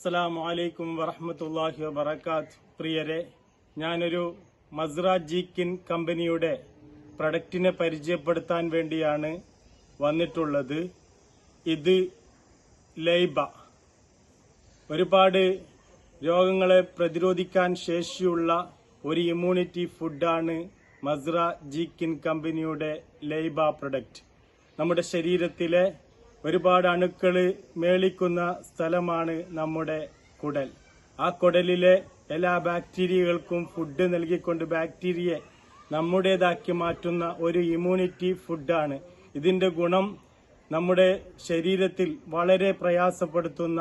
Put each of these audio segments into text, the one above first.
അസ്സലാമു അലൈക്കും വറഹ്മത്തുള്ളാഹി വബറകാത്ത്. പ്രിയരെ, ഞാനൊരു മസ്റ ജീക്കിൻ കമ്പനിയുടെ പ്രൊഡക്റ്റിനെ പരിചയപ്പെടുത്താൻ വേണ്ടിയാണ് വന്നിട്ടുള്ളത്. ഇത് ലൈബ. ഒരുപാട് രോഗങ്ങളെ പ്രതിരോധിക്കാൻ ശേഷിയുള്ള ഒരു ഇമ്മ്യൂണിറ്റി ഫുഡാണ് മസ്റ ജീക്കിൻ കമ്പനിയുടെ ലൈബ പ്രൊഡക്റ്റ്. നമ്മുടെ ശരീരത്തിലെ ഒരുപാട് അണുക്കള് മേളിക്കുന്ന സ്ഥലമാണ് നമ്മുടെ കുടൽ. ആ കുടലിലെ എല്ലാ ബാക്ടീരിയകൾക്കും ഫുഡ് നൽകിക്കൊണ്ട് ബാക്ടീരിയയെ നമ്മുടേതാക്കി മാറ്റുന്ന ഒരു ഇമ്മ്യൂണിറ്റി ഫുഡാണ്. ഇതിന്റെ ഗുണം നമ്മുടെ ശരീരത്തിൽ വളരെ പ്രയാസപ്പെടുത്തുന്ന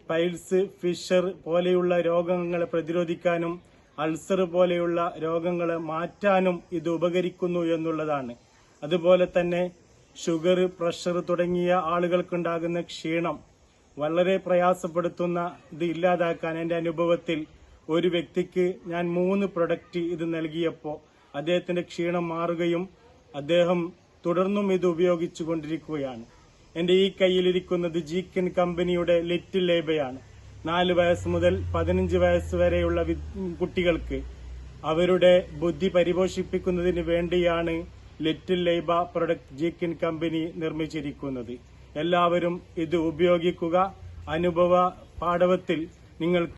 പൈൽസ്, ഫിഷർ പോലെയുള്ള രോഗങ്ങളെ പ്രതിരോധിക്കാനും അൾസർ പോലെയുള്ള രോഗങ്ങളെ മാറ്റാനും ഇത് ഉപകരിക്കുന്നു എന്നുള്ളതാണ്. അതുപോലെ തന്നെ ഷുഗർ, പ്രഷർ തുടങ്ങിയ ആളുകൾക്കുണ്ടാകുന്ന ക്ഷീണം വളരെ പ്രയാസപ്പെടുത്തുന്ന ഇത് ഇല്ലാതാക്കാൻ എന്റെ അനുഭവത്തിൽ ഒരു വ്യക്തിക്ക് ഞാൻ 3 പ്രൊഡക്റ്റ് ഇത് നൽകിയപ്പോൾ അദ്ദേഹത്തിന്റെ ക്ഷീണം മാറുകയും അദ്ദേഹം തുടർന്നും ഇത് ഉപയോഗിച്ചു കൊണ്ടിരിക്കുകയാണ്. എന്റെ ഈ കയ്യിലിരിക്കുന്നത് ജീക്കിൻ കമ്പനിയുടെ ലിറ്റിൽ ലൈബയാണ്. 4 വയസ്സ് മുതൽ 15 വയസ്സ് വരെയുള്ള കുട്ടികൾക്ക് അവരുടെ ബുദ്ധി പരിപോഷിപ്പിക്കുന്നതിന് വേണ്ടിയാണ് ലിറ്റിൽ ലൈബ പ്രൊഡക്റ്റ് ജീക്കിൻ കമ്പനി നിർമ്മിച്ചിരിക്കുന്നത്. എല്ലാവരും ഇത് ഉപയോഗിക്കുക. അനുഭവ പാടവത്തിൽ നിങ്ങൾ